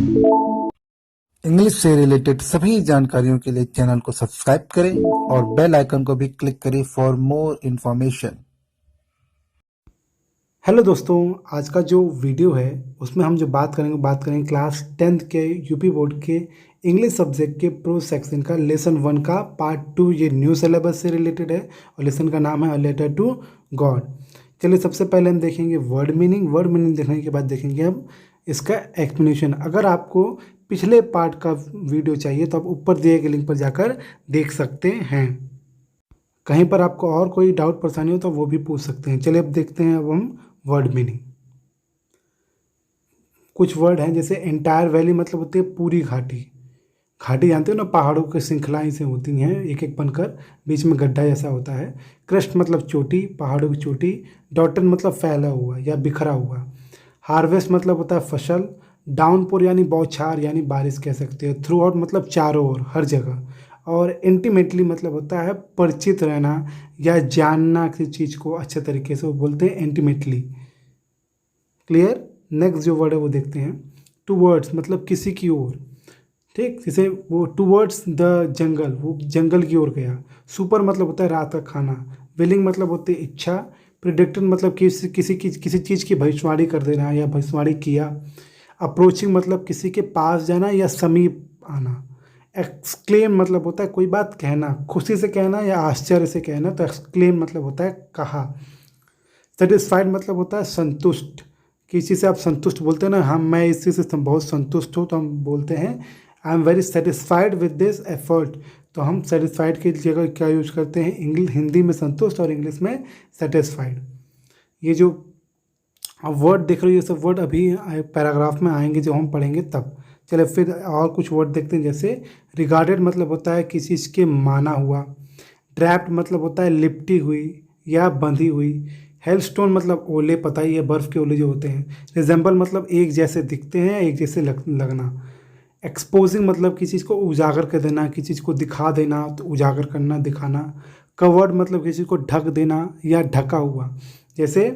English से related सभी जानकारियों के लिए चैनल को सब्सक्राइब करें और बेल आइकन को भी क्लिक करें फॉर मोर इन्फॉर्मेशन। हेलो दोस्तों, आज का जो वीडियो है उसमें हम जो बात करेंगे क्लास 10th के यूपी बोर्ड के इंग्लिश सब्जेक्ट के प्रो सेक्शन का लेसन 1 का पार्ट 2। ये न्यू सिलेबस से रिलेटेड है और लेसन का नाम है अ लेटर टू गॉड। चलिए, सबसे पहले हम देखेंगे वर्ड मीनिंग देखने के बाद देखेंगे हम इसका एक्सप्लेनेशन। अगर आपको पिछले पार्ट का वीडियो चाहिए तो आप ऊपर दिए गए लिंक पर जाकर देख सकते हैं। कहीं पर आपको और कोई डाउट परेशानी हो तो वो भी पूछ सकते हैं। चलिए अब देखते हैं अब हम वर्ड मीनिंग। कुछ वर्ड हैं जैसे एंटायर वैली मतलब होती है पूरी घाटी। घाटी जानते हो ना, पहाड़ों की श्रृंखलाएं से होती हैं एक एक बनकर, बीच में गड्ढा जैसा होता है। क्रस्ट मतलब चोटी, पहाड़ों की चोटी। डॉटन मतलब फैला हुआ या बिखरा हुआ। हार्वेस्ट मतलब होता है फसल। डाउनपोर यानी बौछार यानी बारिश कह सकते हो। थ्रू आउट मतलब चारों ओर, हर जगह। और इंटीमेटली मतलब होता है परिचित रहना या जानना किसी चीज़ को अच्छे तरीके से, वो बोलते हैं इंटीमेटली। क्लियर। नेक्स्ट जो वर्ड है वो देखते हैं। टूवर्ड्स मतलब किसी की ओर, ठीक। जैसे वो टूवर्ड्स द जंगल, वो जंगल की ओर गया। सुपर मतलब होता है रात का खाना। विलिंग मतलब होती है इच्छा। प्रिडिक्टर मतलब किसी चीज़ की भविष्यवाणी कर देना या भविष्यवाणी किया। अप्रोचिंग मतलब किसी के पास जाना या समीप आना। एक्सक्लेम मतलब होता है कोई बात कहना, खुशी से कहना या आश्चर्य से कहना, तो एक्सक्लेम मतलब होता है कहा। सेटिस्फाइड मतलब होता है संतुष्ट। किसी से आप संतुष्ट बोलते हैं ना, हम मैं इस चीज़ से बहुत संतुष्ट हूँ, तो हम बोलते हैं I am very satisfied with this effort. तो हम सेटिस्फाइड की जगह क्या यूज करते हैं, इंग्लिश हिंदी में संतुष्ट और इंग्लिश में सेटिस्फाइड। ये जो वर्ड देख रहे हो ये सब वर्ड अभी पैराग्राफ में आएंगे जो हम पढ़ेंगे तब। चले फिर और कुछ वर्ड देखते हैं। जैसे रिगार्डेड मतलब होता है किसी चीज़ के माना हुआ। ड्रैप्ड मतलब होता है लिपटी हुई या बंधी हुई। हेलस्टोन मतलब ओले, पता ही है बर्फ़ के ओले जो होते हैं। रिजेंबल मतलब एक जैसे दिखते हैं, एक जैसे लगना। एक्सपोजिंग मतलब किसी चीज़ को उजागर कर देना, किसी चीज़ को दिखा देना, तो उजागर करना, दिखाना। कवर्ड मतलब किसी को ढक देना या ढका हुआ। जैसे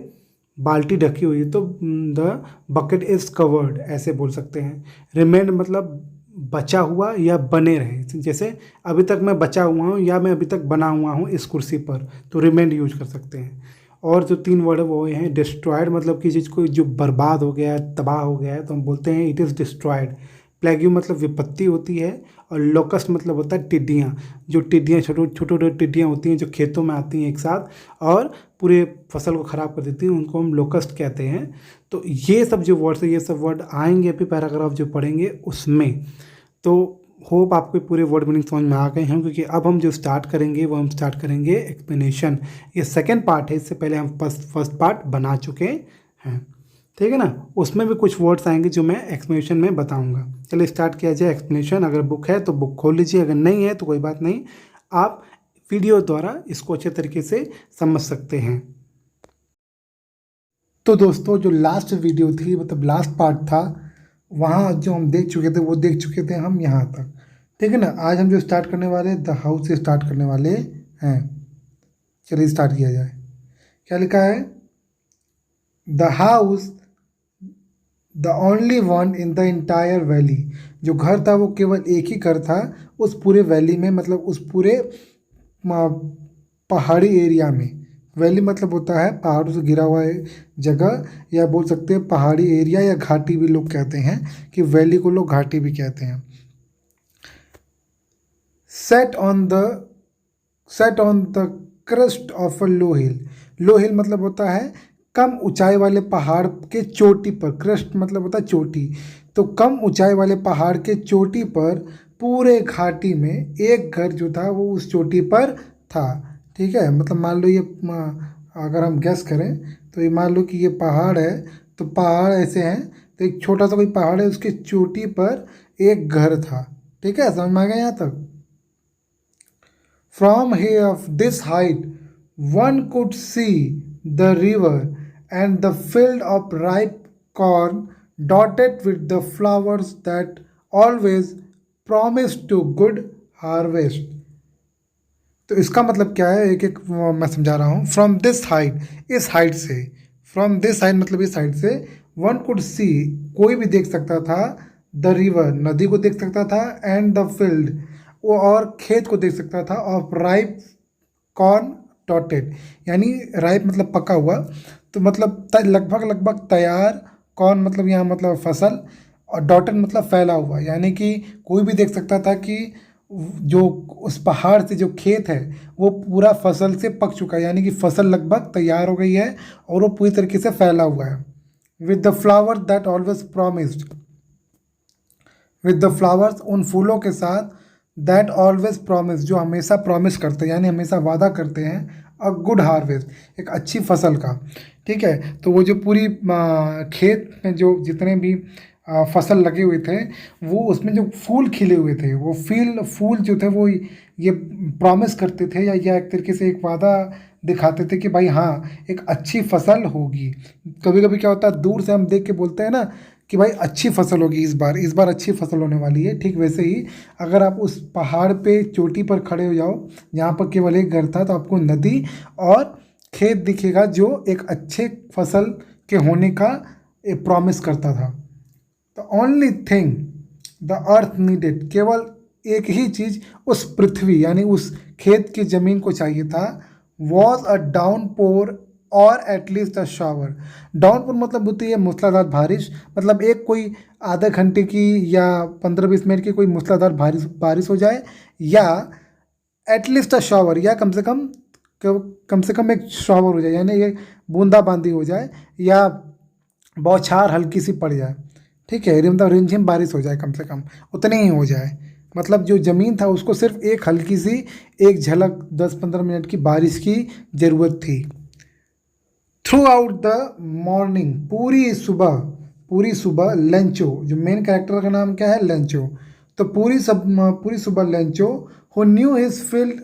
बाल्टी ढकी हुई है तो द बकेट इज़ कवर्ड, ऐसे बोल सकते हैं। रिमेंड मतलब बचा हुआ या बने रहे। जैसे अभी तक मैं बचा हुआ हूँ या मैं अभी तक बना हुआ हूँ इस कुर्सी पर, तो रिमेंड यूज कर सकते हैं। और जो 3 वर्ड है वो हैं डिस्ट्रॉयड मतलब किसी चीज़ को जो बर्बाद हो गया है, तबाह हो गया है, तो हम बोलते हैं इट इज़ डिस्ट्रॉयड। प्लेग्यू मतलब विपत्ति होती है। और लोकस्ट मतलब होता है टिड्डियाँ। जो टिड्डियाँ छोटे छोटे टिड्डियाँ होती हैं जो खेतों में आती हैं एक साथ और पूरे फसल को ख़राब कर देती हैं, उनको हम लोकस्ट कहते हैं। तो ये सब जो वर्ड्स है ये सब वर्ड आएंगे अभी पैराग्राफ जो पढ़ेंगे उसमें। तो होप आपको पूरे वर्ड मीनिंग समझ में आ गए हैं, क्योंकि अब हम जो स्टार्ट करेंगे वो हम स्टार्ट करेंगे एक्सप्लेनेशन। ये सेकंड पार्ट है, इससे पहले हम फर्स्ट पार्ट बना चुके हैं, ठीक है ना। उसमें भी कुछ वर्ड्स आएंगे जो मैं एक्सप्लेनेशन में बताऊंगा। चलिए स्टार्ट किया जाए एक्सप्लेनेशन। अगर बुक है तो बुक खोल लीजिए, अगर नहीं है तो कोई बात नहीं, आप वीडियो द्वारा इसको अच्छे तरीके से समझ सकते हैं। तो दोस्तों, जो लास्ट वीडियो थी मतलब लास्ट पार्ट था, वहाँ जो हम देख चुके थे वो देख चुके थे हम यहाँ तक, ठीक है ना। आज हम जो स्टार्ट करने वाले द हाउस से स्टार्ट करने वाले हैं। चलिए स्टार्ट किया जाए। क्या लिखा है, the house the only one in the entire valley. जो घर था वो केवल एक ही घर था उस पूरे वैली में, मतलब उस पूरे पहाड़ी एरिया में। वैली मतलब होता है पहाड़ों से घिरा हुआ जगह, या बोल सकते हैं पहाड़ी एरिया, या घाटी भी लोग कहते हैं, कि वैली को लोग घाटी भी कहते हैं। Set on the crest of a low hill. Low hill मतलब होता है कम ऊंचाई वाले पहाड़ के चोटी पर। क्रस्ट मतलब होता है चोटी, तो कम ऊंचाई वाले पहाड़ के चोटी पर पूरे घाटी में एक घर जो था वो उस चोटी पर था, ठीक है। मतलब मान लो ये अगर हम गैस करें तो ये मान लो कि ये पहाड़ है, तो पहाड़ ऐसे हैं, तो एक छोटा सा कोई पहाड़ है उसकी चोटी पर एक घर था, ठीक है। समझ में आ गया यहाँ तक। From here, of this height, one could see the river and the field of ripe corn dotted with the flowers that always promise to good harvest. तो इसका मतलब क्या है, एक एक मैं समझा रहा हूँ। फ्रॉम दिस हाइट, इस हाइट से, फ्रॉम दिस हाइट मतलब इस हाइट से, वन कुड सी कोई भी देख सकता था, द रिवर नदी को देख सकता था, एंड द फील्ड वो और खेत को देख सकता था, ऑफ राइप कॉर्न डॉटेड, यानी राइप मतलब पका हुआ, तो मतलब लगभग लगभग तैयार, कॉर्न मतलब यहाँ मतलब फसल, और डॉटेड मतलब फैला हुआ, यानी कि कोई भी देख सकता था कि जो उस पहाड़ से जो खेत है वो पूरा फसल से पक चुका है, यानी कि फसल लगभग तैयार हो गई है और वो पूरी तरीके से फैला हुआ है। With the flower that always promised, with the flowers उन फूलों के साथ, दैट ऑलवेज प्रॉमिस जो हमेशा प्रॉमिस करते हैं, यानी हमेशा वादा करते हैं, अ गुड हार्वेस्ट एक अच्छी फसल का। ठीक है, तो वो जो पूरी खेत में जो जितने भी फसल लगे हुए थे, वो उसमें जो फूल खिले हुए थे, वो फूल जो थे वो ये प्रॉमिस करते थे, या एक तरीके से एक वादा दिखाते थे कि भाई हाँ एक अच्छी फसल होगी। कभी कभी क्या होता है, दूर से हम देख के बोलते हैं ना कि भाई अच्छी फसल होगी, इस बार अच्छी फसल होने वाली है। ठीक वैसे ही अगर आप उस पहाड़ पे चोटी पर खड़े हो जाओ जहाँ पर केवल एक घर था, तो आपको नदी और खेत दिखेगा जो एक अच्छे फसल के होने का प्रॉमिस करता था। The only thing the earth needed, केवल एक ही चीज़ उस पृथ्वी यानी उस खेत की ज़मीन को चाहिए था, वॉज अ डाउन पोर और एटलीस्ट अ शावर। डाउन पोर मतलब होती है मूसलाधार बारिश, मतलब एक कोई आधे घंटे की या 15-20 मिनट की कोई मूसलाधार बारिश बारिश हो जाए, या एटलीस्ट अ शावर, या कम से कम एक शावर हो जाए, यानी ये बूंदाबांदी हो जाए, या बौछार हल्की सी पड़ जाए। ठीक है, मतलब रिमझिम बारिश हो जाए, कम से कम उतनी ही हो जाए। मतलब जो ज़मीन था उसको सिर्फ एक हल्की सी एक झलक 10-15 मिनट की बारिश की ज़रूरत थी। थ्रू आउट द मॉर्निंग, पूरी सुबह लेंचो, जो मेन कैरेक्टर का नाम क्या है, लेंचो, तो पूरी सुबह Lencho, who knew his field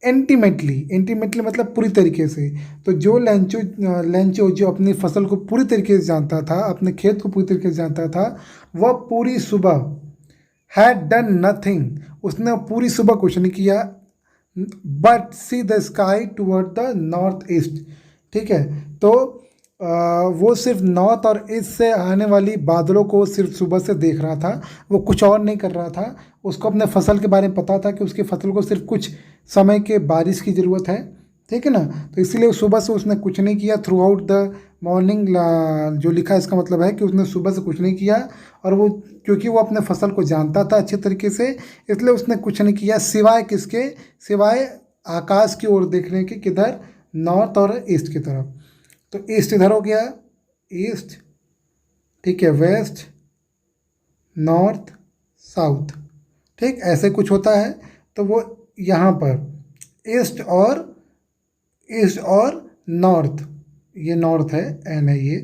intimately मतलब पूरी तरीके से, तो जो लेंचो जो अपनी फसल को पूरी तरीके से जानता था, अपने खेत को पूरी तरीके से जानता था, वह पूरी सुबह हैड डन नथिंग, उसने पूरी सुबह कुछ नहीं किया, but see the sky toward the north east. ठीक है, तो वो सिर्फ नॉर्थ और ईस्ट से आने वाली बादलों को सिर्फ सुबह से देख रहा था, वो कुछ और नहीं कर रहा था। उसको अपने फसल के बारे में पता था कि उसकी फसल को सिर्फ कुछ समय के बारिश की ज़रूरत है। ठीक है ना, तो इसीलिए सुबह से उसने कुछ नहीं किया। थ्रू आउट द मॉर्निंग जो लिखा है इसका मतलब है कि उसने सुबह से कुछ नहीं किया, और वो क्योंकि वो अपने फसल को जानता था अच्छे तरीके से, इसलिए उसने कुछ नहीं किया सिवाय किसके, सिवाय आकाश की ओर देखने के, किधर, नॉर्थ और ईस्ट की तरफ। तो ईस्ट इधर हो गया, ईस्ट, ठीक है, वेस्ट, नॉर्थ, साउथ, ठीक ऐसे कुछ होता है। तो वो यहाँ पर ईस्ट और नॉर्थ, ये नॉर्थ है, एन है ये,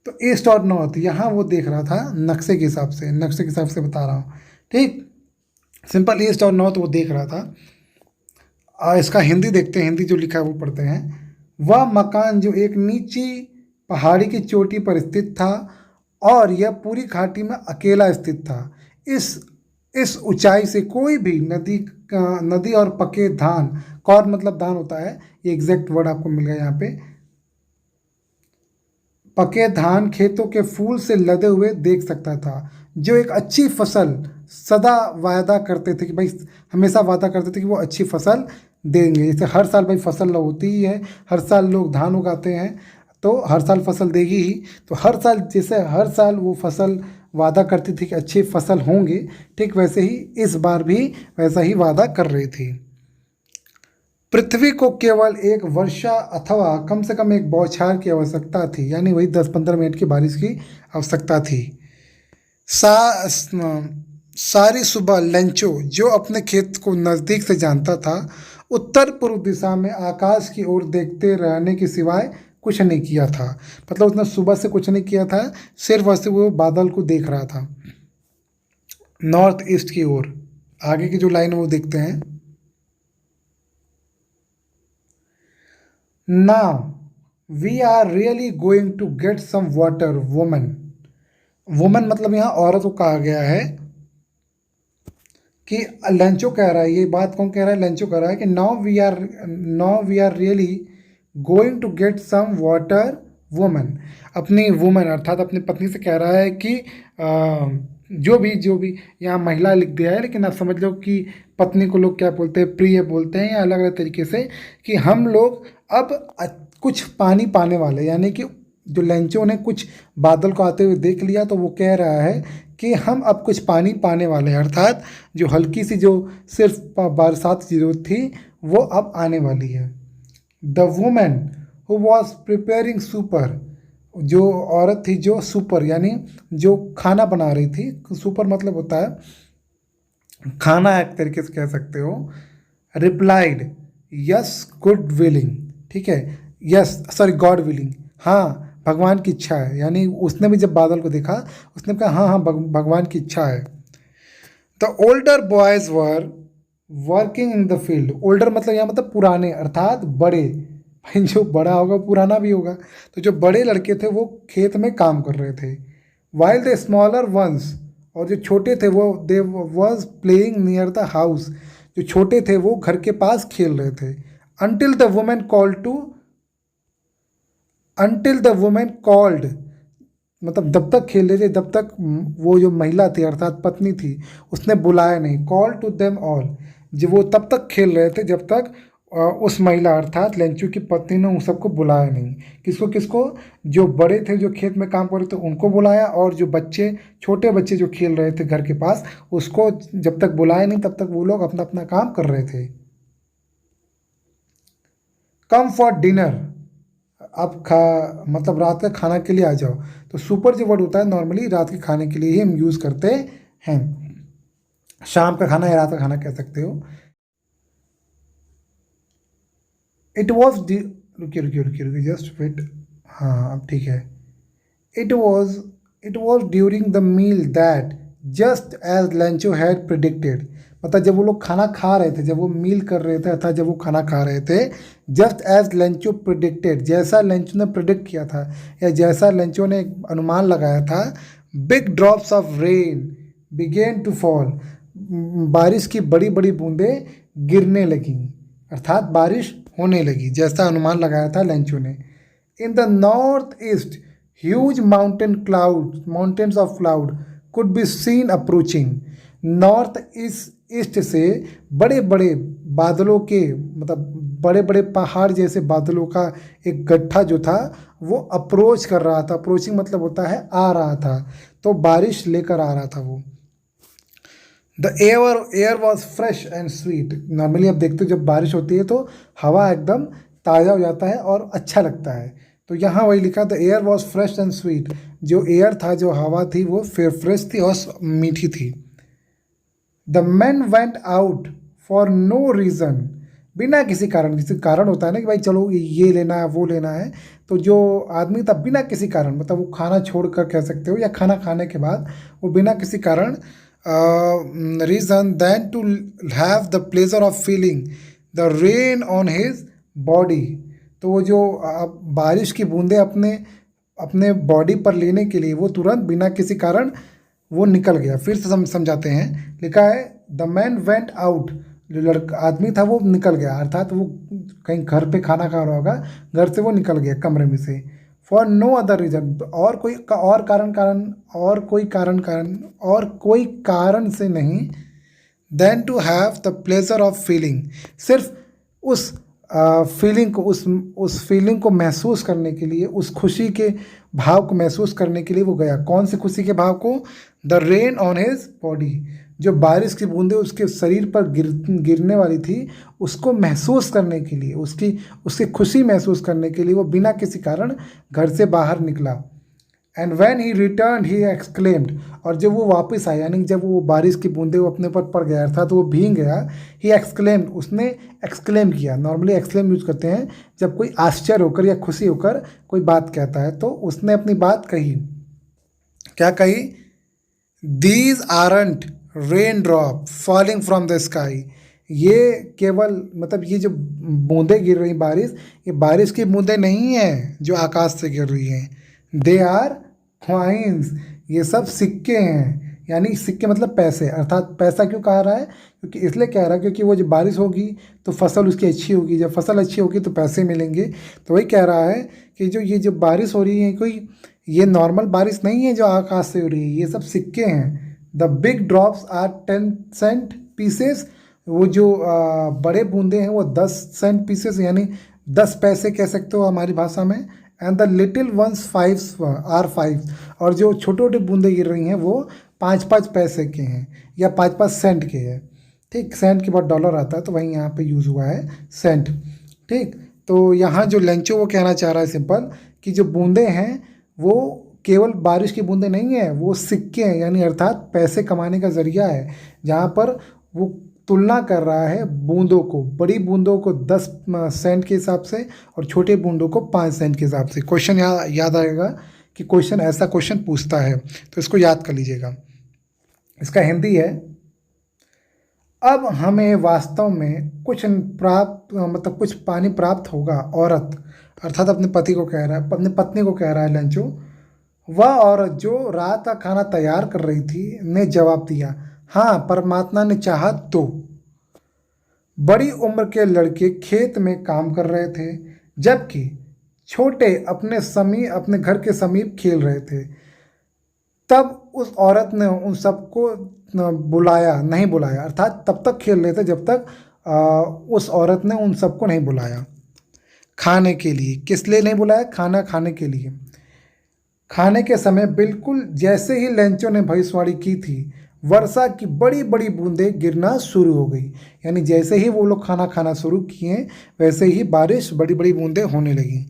तो ईस्ट और नॉर्थ यहाँ वो देख रहा था नक्शे के हिसाब से बता रहा हूँ। ठीक, सिंपल ईस्ट और नॉर्थ वो देख रहा था। इसका हिंदी देखते हैं, हिंदी जो लिखा है वो पढ़ते हैं। वह मकान जो एक नीची पहाड़ी की चोटी पर स्थित था और यह पूरी घाटी में अकेला स्थित था। इस ऊंचाई से कोई भी नदी और पके धान, कॉर्न मतलब धान होता है, ये एग्जैक्ट वर्ड आपको मिल गया यहाँ पे, पके धान खेतों के फूल से लदे हुए देख सकता था, जो एक अच्छी फसल सदा वादा करते थे कि भाई, हमेशा वादा करते थे कि वो अच्छी फसल देंगे। जैसे हर साल भाई फसल होती ही है, हर साल लोग धान उगाते हैं, तो हर साल फसल देगी ही। तो हर साल, जैसे हर साल वो फसल वादा करती थी कि अच्छी फसल होंगे, ठीक वैसे ही इस बार भी वैसा ही वादा कर रही थी। पृथ्वी को केवल एक वर्षा अथवा कम से कम एक बौछार की आवश्यकता थी, यानी वही 10-15 मिनट की बारिश की आवश्यकता थी। सारी सुबह लेंचो, जो अपने खेत को नज़दीक से जानता था, उत्तर पूर्व दिशा में आकाश की ओर देखते रहने के सिवाय कुछ नहीं किया था। मतलब उसने सुबह से कुछ नहीं किया था, सिर्फ वैसे वो बादल को देख रहा था नॉर्थ ईस्ट की ओर। आगे की जो लाइन है वो देखते हैं। Now we are really going to get some water woman. Woman मतलब यहाँ औरत को कहा गया है कि लेंचो कह रहा है, ये बात कौन कह रहा है, लेंचो कह रहा है कि now we are really going to get some water woman. अपनी वुमन अर्थात अपनी पत्नी से कह रहा है कि जो भी यहाँ महिला लिख दिया है, लेकिन आप समझ लो कि पत्नी को लोग क्या बोलते हैं, प्रिय बोलते हैं, या अलग अलग तरीके से, कि हम लोग अब कुछ पानी पाने वाले, यानी कि जो लेंचो ने कुछ बादल को आते हुए देख लिया, तो वो कह रहा है कि हम अब कुछ पानी पाने वाले हैं, अर्थात जो हल्की सी जो सिर्फ बरसात की जरूरत थी वो अब आने वाली है। The women who was preparing super, जो औरत थी जो सुपर यानी जो खाना बना रही थी, सुपर मतलब होता है खाना, एक तरीके से कह सकते हो, रिप्लाइड यस गुड विलिंग, ठीक है, यस सॉरी गॉड विलिंग, हाँ भगवान की इच्छा है, यानी उसने भी जब बादल को देखा उसने कहा हाँ हाँ भगवान की इच्छा है। The older boys were working in the field, older मतलब यहाँ मतलब पुराने, अर्थात बड़े, भाई जो बड़ा होगा पुराना भी होगा, तो जो बड़े लड़के थे वो खेत में काम कर रहे थे। वाइल द स्मॉलर वंस, और जो छोटे थे वो they was playing near the house, जो छोटे थे वो घर के पास खेल रहे थे। Until the women called to, until the women called मतलब जब तक खेल रहे थे तब तक वो जो महिला थी अर्थात पत्नी थी उसने बुलाया नहीं। कॉल टू देम ऑल, जब वो तब तक खेल रहे थे जब तक उस महिला अर्थात लेंचू की पत्नी ने उन सबको बुलाया नहीं। किसको किसको? जो बड़े थे जो खेत में काम कर रहे थे उनको बुलाया, और जो बच्चे छोटे बच्चे जो खेल रहे थे घर के पास उसको जब तक बुलाया नहीं तब तक वो लोग अपना अपना काम कर रहे थे। कम फॉर डिनर, आप खा मतलब रात का खाना के लिए आ जाओ। तो सुपर जो वर्ड होता है नॉर्मली रात के खाने के लिए ही हम यूज़ करते हैं, शाम का खाना या रात का खाना कह सकते हो। इट वॉज रुकिए रुकिए रुकिए रुकिए जस्ट वेट, हाँ अब ठीक है। It was it was during the meal that just as Lencho had predicted, मतलब जब वो लोग खाना खा रहे थे, जब वो मील कर रहे थे अर्थात जब वो खाना खा रहे थे, जस्ट एज लेंचो प्रिडिक्टेड, जैसा लेंचो ने प्रिडिक्ट किया था या जैसा लेंचो ने अनुमान लगाया था, big drops of rain began to fall, बारिश की बड़ी बड़ी बूंदें गिरने लगीं, अर्थात बारिश होने लगी जैसा अनुमान लगाया था लेंचो ने। In the north east huge mountains of cloud could be seen approaching, north east से बड़े बड़े बादलों के मतलब बड़े बड़े पहाड़ जैसे बादलों का एक गट्ठा जो था वो अप्रोच कर रहा था। अप्रोचिंग मतलब होता है आ रहा था, तो बारिश लेकर आ रहा था वो। The air was fresh and sweet, normally आप देखते हो जब बारिश होती है तो हवा एकदम ताज़ा हो जाता है और अच्छा लगता है, तो यहाँ वही लिखा the air was fresh and sweet, जो एयर था जो हवा थी वो फ्रेश थी और मीठी थी। The man went out for no reason, बिना किसी कारण, किसी कारण होता है ना कि भाई चलो ये लेना है वो लेना है, तो जो आदमी था बिना किसी कारण मतलब वो खाना छोड़ कर कह सकते हो या खाना खाने के बाद वो बिना किसी कारण reason than to have the pleasure of feeling the rain on his body, तो वो जो बारिश की बूंदें अपने अपने बॉडी पर लेने के लिए वो तुरंत बिना किसी कारण वो निकल गया। फिर से समझाते हैं, लिखा है द मैन वेंट आउट, जो लड़का आदमी था वो निकल गया, अर्थात वो कहीं घर पे खाना खा रहा होगा, घर से वो निकल गया कमरे में से, फॉर नो अदर रीज़न, और कोई कारण से नहीं, than to have the pleasure of feeling, सिर्फ उस फीलिंग को उस फीलिंग को महसूस करने के लिए, उस खुशी के भाव को महसूस करने के लिए वो गया। कौन सी खुशी के भाव को? The rain on his body, जो बारिश की बूंदें उसके शरीर पर गिरने वाली थी उसको महसूस करने के लिए, उसकी खुशी महसूस करने के लिए वो बिना किसी कारण घर से बाहर निकला। And when he return he exclaimed, और जब वो वापस आया यानी जब वो बारिश की बूंदें वो अपने पर पड़ गया अर्थात वो भीग गया, ही एक्सक्लेम्ड, उसने एक्सक्लेम किया। नॉर्मली एक्सक्लेम यूज करते हैं जब कोई आश्चर्य होकर या खुशी होकर कोई बात कहता है, तो उसने अपनी बात कही। क्या कही? These aren't rain drop falling from the sky, ये केवल मतलब ये जो बूंदें गिर रही बारिश, ये बारिश की बूंदें नहीं हैं जो आकाश से गिर रही हैं, दे आर कॉइन्स, ये सब सिक्के हैं, यानी सिक्के मतलब पैसे, अर्थात पैसा क्यों कह रहा है? क्योंकि इसलिए कह रहा है क्योंकि वो जब बारिश होगी तो फसल उसकी अच्छी होगी, जब फसल अच्छी होगी तो पैसे मिलेंगे, तो वही कह रहा है कि जो ये जो बारिश हो रही है कोई ये नॉर्मल बारिश नहीं है जो आकाश से हो रही है, ये सब सिक्के हैं। The big drops are 10 cent pieces, वो जो बड़े बूंदे हैं वो 10 सेंट पीसेस यानी 10 पैसे कह सकते हो हमारी भाषा में। एंड द लिटिल वंस 5 और जो छोटे छोटे बूंदे गिर रही हैं वो 5 पैसे के हैं या 5 सेंट के हैं। ठीक, सेंट के बाद डॉलर आता है तो वहीं यहाँ पे यूज़ हुआ है सेंट। ठीक, तो यहाँ जो लेंचो वो कहना चाह रहा है सिंपल कि जो बूंदे हैं वो केवल बारिश की बूंदे नहीं है, वो सिक्के हैं, यानी अर्थात पैसे कमाने का जरिया है। जहाँ पर वो तुलना कर रहा है बूंदों को, बड़ी बूंदों को 10 सेंट के हिसाब से और छोटे बूंदों को 5 सेंट के हिसाब से। क्वेश्चन याद आएगा कि क्वेश्चन ऐसा क्वेश्चन पूछता है, तो इसको याद कर लीजिएगा। इसका हिंदी है, अब हमें वास्तव में कुछ प्राप्त मतलब कुछ पानी प्राप्त होगा। औरत अर्थात अपने पति को कह रहा है, अपनी पत्नी को कह रहा है लंचो। वह औरत जो रात का खाना तैयार कर रही थी ने जवाब दिया, हाँ परमात्मा ने चाहा तो। बड़ी उम्र के लड़के खेत में काम कर रहे थे जबकि छोटे अपने घर के समीप खेल रहे थे। तब उस औरत ने उन सबको नहीं बुलाया, अर्थात तब तक खेल रहे थे जब तक उस औरत ने उन सबको नहीं बुलाया खाने के लिए। किस लिए नहीं बुलाया? खाना खाने के लिए। खाने के समय बिल्कुल जैसे ही लेंचो ने भविष्यवाणी की थी, वर्षा की बड़ी बड़ी बूंदें गिरना शुरू हो गई। यानी जैसे ही वो लोग खाना खाना शुरू किए वैसे ही बारिश बड़ी बड़ी बूंदें होने लगी।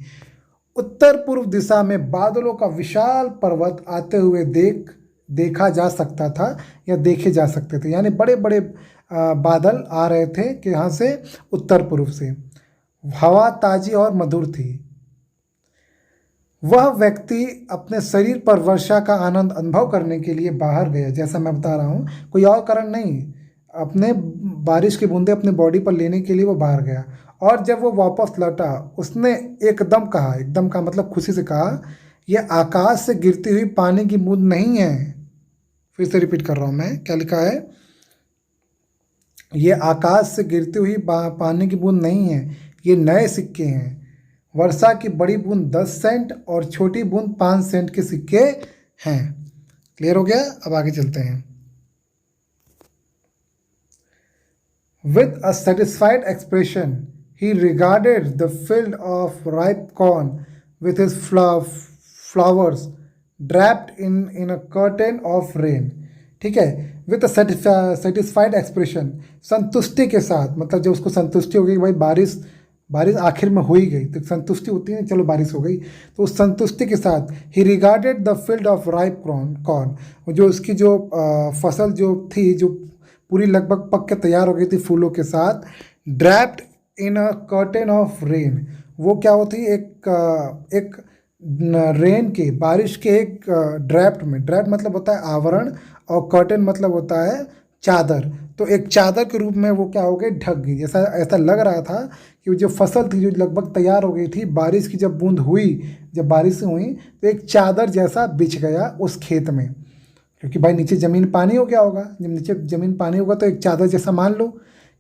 उत्तर पूर्व दिशा में बादलों का विशाल पर्वत आते हुए देखा जा सकता था या देखे जा सकते थे। यानी बड़े बड़े बादल आ रहे थे कि यहाँ से उत्तर पूर्व से। हवा ताजी और मधुर थी। वह व्यक्ति अपने शरीर पर वर्षा का आनंद अनुभव करने के लिए बाहर गया। जैसा मैं बता रहा हूँ, कोई और कारण नहीं, अपने बारिश की बूंदें अपने बॉडी पर लेने के लिए वो बाहर गया। और जब वो वापस लौटा उसने एकदम कहा, एकदम का मतलब खुशी से कहा, यह आकाश से गिरती हुई पानी की बूंद नहीं है। फिर से रिपीट कर रहा हूँ मैं, क्या लिखा है? ये आकाश से गिरती हुई पानी की बूंद नहीं है, ये नए सिक्के हैं। वर्षा की बड़ी बूंद 10 सेंट और छोटी बूंद 5 सेंट के सिक्के हैं। क्लियर हो गया? अब आगे चलते हैं। With a satisfied expression he regarded the field of ripe corn with his flowers draped in a curtain of rain। ठीक है, विद सेटिस्फाइड एक्सप्रेशन, संतुष्टि के साथ, मतलब जब उसको संतुष्टि हो गई भाई बारिश आखिर में हो ही गई, तो संतुष्टि होती है, चलो बारिश हो गई, तो उस संतुष्टि के साथ ही regarded the field of ripe corn, जो उसकी जो फसल जो थी, जो पूरी लगभग पक के तैयार हो गई थी फूलों के साथ, draped in a curtain of rain. वो क्या होती है? एक रेन के, बारिश के एक ड्रैफ्ट में, ड्रैफ्ट मतलब होता है आवरण और कर्टेन मतलब होता है चादर। तो एक चादर के रूप में वो क्या हो गई? ढक गई। ऐसा लग रहा था कि जो फसल थी जो लगभग तैयार हो गई थी, बारिश की जब बूंद हुई, जब बारिश हुई तो एक चादर जैसा बिछ गया उस खेत में, क्योंकि भाई नीचे ज़मीन पानी हो गया होगा। जब नीचे ज़मीन पानी होगा तो एक चादर जैसा, मान लो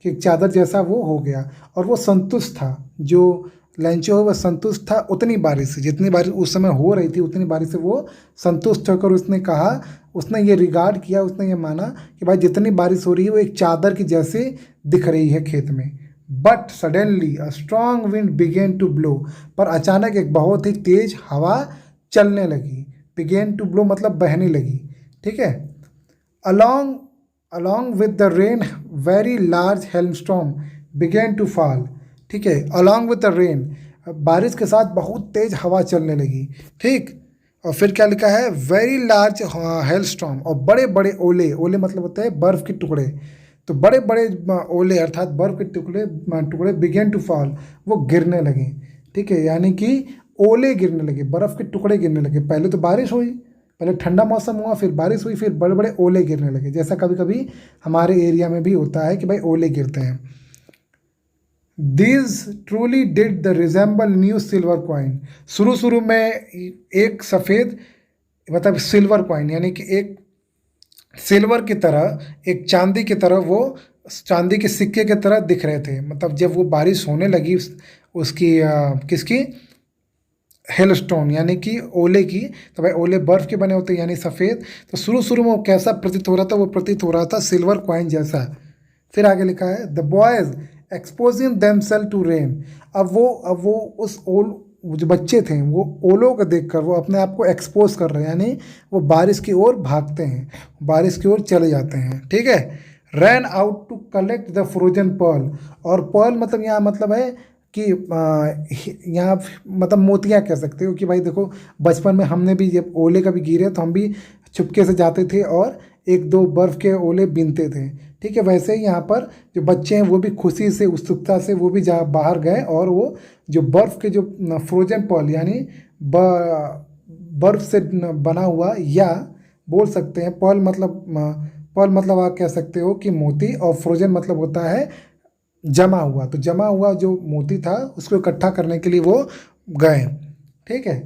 कि एक चादर जैसा वो हो गया। और वो संतुष्ट था, जो लंचो है वह संतुष्ट था उतनी बारिश से, जितनी बारिश उस समय हो रही थी उतनी बारिश से वो संतुष्ट होकर उसने कहा, उसने ये रिगार्ड किया, उसने ये माना कि भाई जितनी बारिश हो रही है वो एक चादर की जैसे दिख रही है खेत में। But suddenly a strong wind began to blow, पर अचानक एक बहुत ही तेज हवा चलने लगी। बिगेन टू ब्लो मतलब बहने लगी। ठीक है, along with the rain very large hailstorm began to fall। ठीक है, along with the rain, बारिश के साथ बहुत तेज हवा चलने लगी। ठीक, और फिर क्या लिखा है? वेरी लार्ज हेलस्टॉर्म, और बड़े बड़े ओले, ओले मतलब होते हैं बर्फ़ के टुकड़े, तो बड़े बड़े ओले अर्थात बर्फ़ के टुकड़े बिगेन टू फॉल, वो गिरने लगे। ठीक है, यानी कि ओले गिरने लगे, बर्फ़ के टुकड़े गिरने लगे। पहले तो बारिश हुई, पहले ठंडा मौसम हुआ, फिर बारिश हुई, फिर बड़े बड़े ओले गिरने लगे। जैसा कभी कभी हमारे एरिया में भी होता है कि भाई ओले गिरते हैं। These truly did the resemble new silver coin। शुरू में एक सफ़ेद मतलब सिल्वर कॉइन, यानी कि एक सिल्वर की तरह, एक चांदी की तरह, वो चांदी के सिक्के की तरह दिख रहे थे। मतलब जब वो बारिश होने लगी उसकी किसकी? हेलस्टोन यानी कि ओले की। तो भाई ओले बर्फ के बने होते हैं यानी सफ़ेद। तो शुरू शुरू में वो कैसा प्रतीत हो रहा था, वो प्रतीत हो रहा था सिल्वर कॉइन जैसा। फिर आगे लिखा है the boys exposing themselves to rain. अब वो उस ओल वो जो बच्चे थे वो ओलों को देखकर वो अपने आप को एक्सपोज कर रहे हैं, यानी वो बारिश की ओर भागते हैं, बारिश की ओर चले जाते हैं। ठीक है। Ran out to collect the frozen pearl. और पर्ल मतलब यहाँ मतलब है कि यहाँ मतलब मोतियाँ कह सकते हो कि भाई देखो बचपन में हमने भी जब ओले कभी गिरे तो हम भी चुपके से जाते थे और एक दो बर्फ़ के ओले बीनते थे। ठीक है, वैसे ही यहाँ पर जो बच्चे हैं वो भी खुशी से उत्सुकता से वो भी जा बाहर गए और वो जो बर्फ़ के जो फ्रोजन पर्ल यानी बर्फ़ से बना हुआ, या बोल सकते हैं पर्ल मतलब आप कह सकते हो कि मोती, और फ्रोजन मतलब होता है जमा हुआ। तो जमा हुआ जो मोती था उसको इकट्ठा करने के लिए वो गए। ठीक है।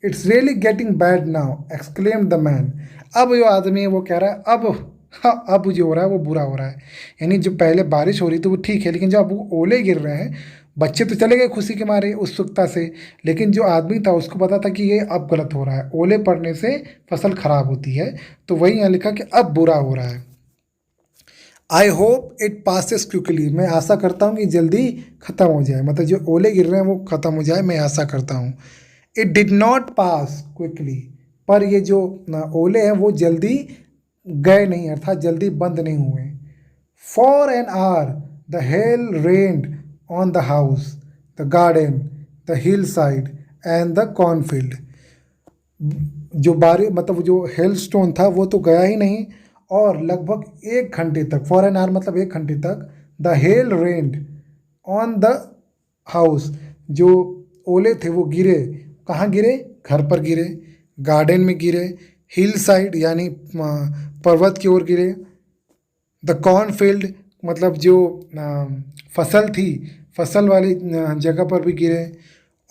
It's really getting bad now exclaim the man. अब जो आदमी है वो कह रहा है अब, हाँ, अब जो हो रहा है वो बुरा हो रहा है। यानी जो पहले बारिश हो रही थी वो ठीक है, लेकिन जब अब वो ओले गिर रहे हैं, बच्चे तो चले गए खुशी के मारे उत्सुकता से, लेकिन जो आदमी था उसको पता था कि ये अब गलत हो रहा है, ओले पड़ने से फसल खराब होती है। तो वही यहाँ लिखा कि अब बुरा हो रहा है। I hope it passes quickly. मैं आशा करता हूँ कि जल्दी ख़त्म हो जाए, मतलब जो ओले गिर रहे हैं वो ख़त्म हो जाए, मैं आशा करता हूँ। It did not pass quickly. पर ये जो ओले हैं वो जल्दी गए नहीं, अर्थात जल्दी बंद नहीं हुए। For an hour the hell rained on the house, the garden, the hill side and the cornfield. जो बारिश मतलब जो हेल स्टोन था वो तो गया ही नहीं, और लगभग 1 घंटे तक, फॉर एन आवर मतलब 1 घंटे तक, the hell rained on the house, जो ओले थे वो गिरे। कहाँ गिरे? घर पर गिरे, गार्डन में गिरे, हिल साइड यानी पर्वत की ओर गिरे, द कॉर्नफील्ड मतलब जो फसल थी, फसल वाली जगह पर भी गिरे,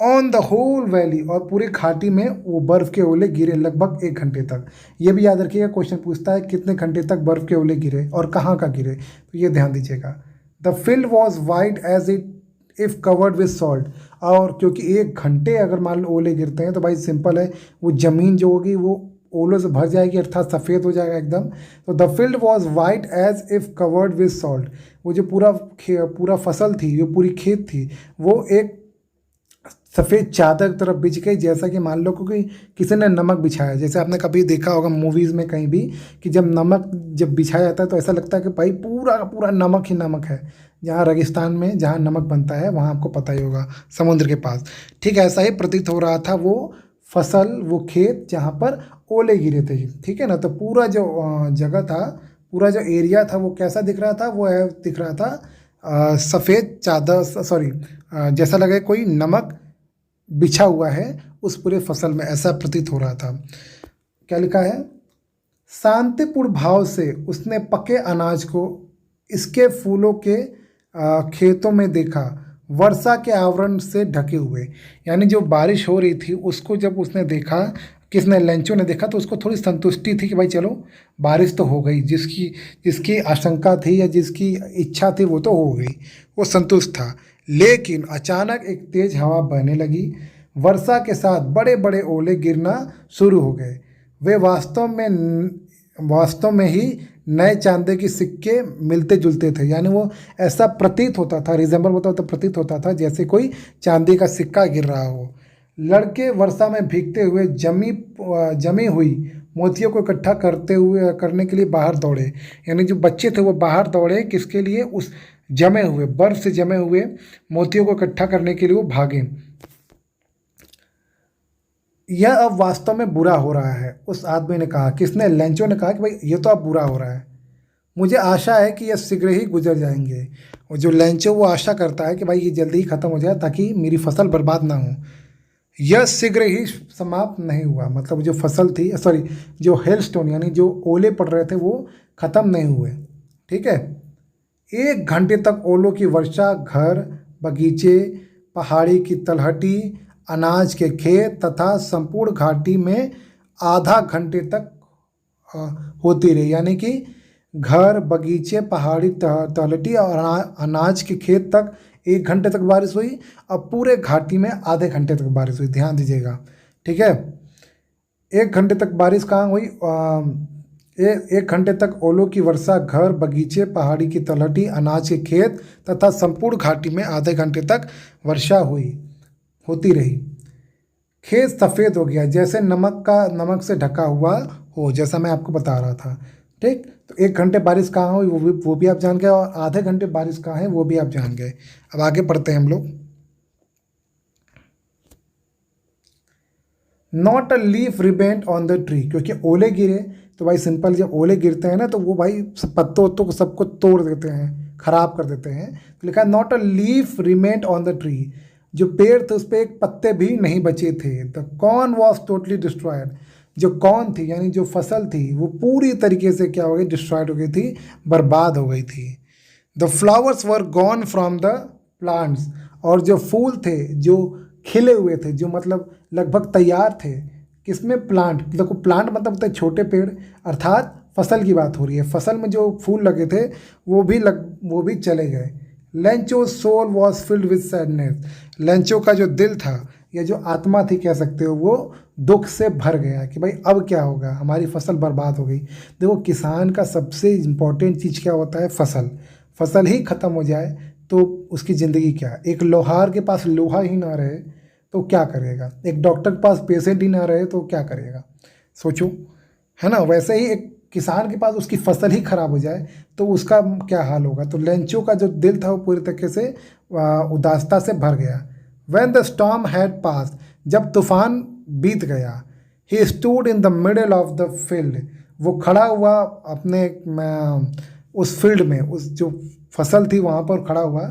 ऑन द होल वैली और पूरी घाटी में वो बर्फ़ के ओले गिरे लगभग 1 घंटे तक। ये भी याद रखिएगा, क्वेश्चन पूछता है कितने घंटे तक बर्फ़ के ओले गिरे और कहाँ का गिरे, तो ये ध्यान दीजिएगा। The field was white as it if covered with salt. और क्योंकि 1 घंटे अगर मान लो ओले गिरते हैं तो भाई सिंपल है, वो ज़मीन जो होगी वो ओलों से भर जाएगी, अर्थात सफ़ेद हो जाएगा एकदम। तो the field was white as if covered with salt. वो जो पूरा फसल थी, जो पूरी खेत थी, वो एक सफ़ेद चादर की तरफ बिछ गई, जैसा कि मान लो क्योंकि किसी ने नमक बिछाया। जैसे आपने कभी देखा होगा मूवीज़ में कहीं भी कि जब नमक जब बिछाया जाता है तो ऐसा लगता है कि भाई पूरा का पूरा नमक ही नमक है। जहाँ रेगिस्तान में जहाँ नमक बनता है वहाँ आपको पता ही होगा, समुद्र के पास। ठीक ऐसा ही प्रतीत हो रहा था वो फसल, वो खेत जहाँ पर ओले गिरे थे। ठीक है ना। तो पूरा जो जगह था, पूरा जो एरिया था वो कैसा दिख रहा था? वो है दिख रहा था सफ़ेद चादर, सॉरी, जैसा लगे कोई नमक बिछा हुआ है उस पूरे फसल में, ऐसा प्रतीत हो रहा था। क्या लिखा है? शांतिपूर्ण भाव से उसने पके अनाज को इसके फूलों के खेतों में देखा, वर्षा के आवरण से ढके हुए। यानी जो बारिश हो रही थी उसको जब उसने देखा, किसने? लेंचो ने देखा, तो उसको थोड़ी संतुष्टि थी कि भाई चलो बारिश तो हो गई, जिसकी जिसकी आशंका थी या जिसकी इच्छा थी वो तो हो गई, वो संतुष्ट था। लेकिन अचानक एक तेज हवा बहने लगी, वर्षा के साथ बड़े बड़े ओले गिरना शुरू हो गए। वे वास्तव में ही नए चांदी के सिक्के मिलते जुलते थे। यानी वो ऐसा प्रतीत होता था, रिजेंबल होता तो प्रतीत होता था जैसे कोई चांदी का सिक्का गिर रहा हो। लड़के वर्षा में भीगते हुए जमी हुई मोतियों को इकट्ठा करने के लिए बाहर दौड़े। यानी जो बच्चे थे वो बाहर दौड़े किसके लिए? उस जमे हुए, बर्फ से जमे हुए मोतियों को इकट्ठा करने के लिए वो भागे। यह अब वास्तव में बुरा हो रहा है, उस आदमी ने कहा। किसने? लेंचो ने कहा कि भाई ये तो अब बुरा हो रहा है, मुझे आशा है कि यह शीघ्र ही गुजर जाएंगे। और जो लेंचो वो आशा करता है कि भाई ये जल्दी ही ख़त्म हो जाए ताकि मेरी फसल बर्बाद ना हो। यह शीघ्र ही समाप्त नहीं हुआ, मतलब जो फसल थी, सॉरी, जो हेलस्टोन यानी जो ओले पड़ रहे थे वो ख़त्म नहीं हुए। ठीक है। 1 घंटे तक ओलों की वर्षा घर, बगीचे, पहाड़ी की तलहटी, अनाज के खेत तथा संपूर्ण घाटी में आधा घंटे तक होती रही। यानी कि घर, बगीचे, पहाड़ी तलहटी और अनाज के खेत तक 1 घंटे तक बारिश हुई और पूरे घाटी में आधे घंटे तक बारिश हुई, ध्यान दीजिएगा। ठीक है, 1 घंटे तक बारिश कहाँ हुई? 1 घंटे तक ओलों की वर्षा घर, बगीचे, पहाड़ी की तलहटी, अनाज के खेत तथा संपूर्ण घाटी में आधे घंटे तक वर्षा होती रही। खेत सफ़ेद हो गया जैसे नमक से ढका हुआ हो, जैसा मैं आपको बता रहा था। ठीक, तो 1 घंटे बारिश कहाँ हुई वो भी आप जान गए, और आधे घंटे बारिश कहाँ है वो भी आप जान गए। अब आगे पढ़ते हैं हम लोग। Not a leaf remained on the tree, क्योंकि ओले गिरे तो भाई सिंपल, जब ओले गिरते हैं ना तो वो भाई पत्तों वत्तों को सबको तोड़ देते हैं, खराब कर देते हैं। तो लिखा है not a leaf remained on the tree, जो पेड़ थे उस पर एक पत्ते भी नहीं बचे थे। The corn was totally destroyed, जो कॉर्न थी यानी जो फसल थी वो पूरी तरीके से क्या हो गई? डिस्ट्रॉयड हो गई थी, बर्बाद हो गई थी। The flowers were gone from the plants, और जो फूल थे जो खिले हुए थे, जो मतलब लगभग तैयार थे, किसमें? प्लांट। देखो प्लांट मतलब होता है छोटे पेड़, अर्थात फसल की बात हो रही है। फसल में जो फूल लगे थे वो भी चले गए। Lencho soul was filled with sadness, Lencho का जो दिल था या जो आत्मा थी कह सकते हो, वो दुख से भर गया कि भाई अब क्या होगा, हमारी फसल बर्बाद हो गई। देखो किसान का सबसे इम्पोर्टेंट चीज़ क्या होता है? फसल ही ख़त्म हो जाए तो उसकी ज़िंदगी क्या? एक लोहार के पास लोहा ही ना रहे तो क्या करेगा? एक डॉक्टर के पास पेशेंट ही ना रहे तो क्या करेगा? सोचो, है ना। वैसे ही एक किसान के पास उसकी फसल ही खराब हो जाए तो उसका क्या हाल होगा? तो लेंचो का जो दिल था वो पूरी तरीके से उदासता से भर गया। When the storm had passed, जब तूफान बीत गया, he stood in the middle of the field, वो खड़ा हुआ अपने उस फील्ड में, उस जो फसल थी वहाँ पर खड़ा हुआ।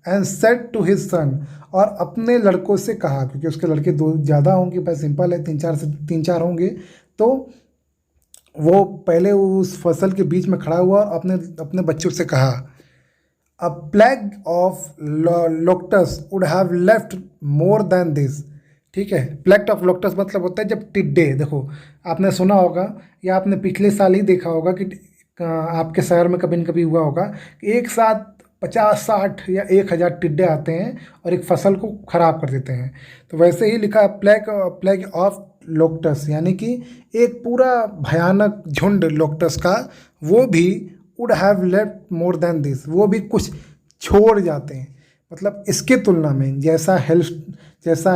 And said to his son, और अपने लड़कों से कहा, क्योंकि उसके लड़के दो ज़्यादा होंगे, पर सिंपल है, 3-4 होंगे, तो वो पहले उस फसल के बीच में खड़ा हुआ और अपने बच्चों से कहा, a plague of locusts would have left more than this. ठीक है, प्लेग ऑफ लोक्टस मतलब होता है जब टिड्डे, देखो आपने सुना होगा या आपने पिछले साल ही देखा होगा कि आपके शहर में कभी न कभी हुआ होगा कि एक साथ 50-60 या 1000 टिड्डे आते हैं और एक फसल को ख़राब कर देते हैं। तो वैसे ही लिखा प्लेग ऑफ लोक्टस, यानी कि एक पूरा भयानक झुंड लोक्टस का, वो भी would have left more than this, वो भी कुछ छोड़ जाते हैं। मतलब इसके तुलना में जैसा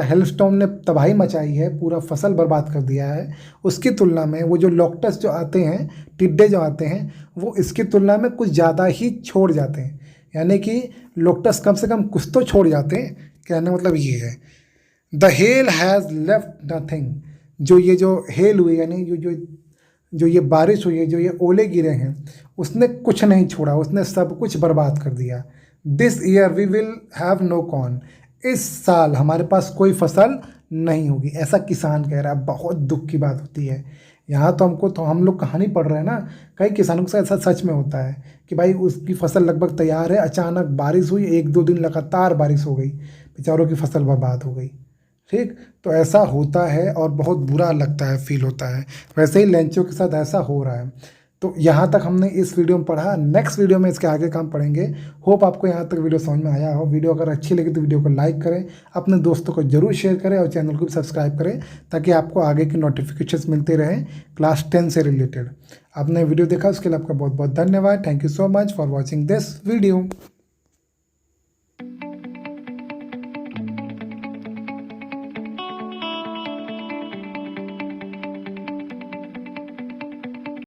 हेलस्टॉर्म ने तबाही मचाई है, पूरा फसल बर्बाद कर दिया है, उसकी तुलना में वो जो लोक्टस जो आते हैं, टिड्डे जो आते हैं, वो इसकी तुलना में कुछ ज़्यादा ही छोड़ जाते हैं। यानी कि लोक्टस कम से कम कुछ तो छोड़ जाते हैं, कहने का मतलब ये है। The hell has left nothing, जो हेल हुई यानी जो ये बारिश हुई है, जो ये ओले गिरे हैं, उसने कुछ नहीं छोड़ा, उसने सब कुछ बर्बाद कर दिया। This year we will have no corn, इस साल हमारे पास कोई फसल नहीं होगी, ऐसा किसान कह रहा है। बहुत दुख की बात होती है। यहाँ तो हम लोग कहानी पढ़ रहे हैं ना, कई किसानों के साथ ऐसा सच में होता है कि भाई उसकी फसल लगभग तैयार है, अचानक बारिश हुई, 1-2 दिन लगातार बारिश हो गई, बेचारों की फसल बर्बाद हो गई। ठीक, तो ऐसा होता है और बहुत बुरा लगता है, फील होता है। वैसे ही लेंचो के साथ ऐसा हो रहा है। तो यहाँ तक हमने इस वीडियो में पढ़ा, नेक्स्ट वीडियो में इसके आगे काम पढ़ेंगे। होप आपको यहाँ तक वीडियो समझ में आया हो। वीडियो अगर अच्छी लगी तो वीडियो को लाइक करें, अपने दोस्तों को जरूर शेयर करें और चैनल को भी सब्सक्राइब करें, ताकि आपको आगे की नोटिफिकेशंस मिलते रहें क्लास 10 से रिलेटेड। आपने वीडियो देखा उसके लिए आपका बहुत बहुत धन्यवाद। Thank you so much for watching this video.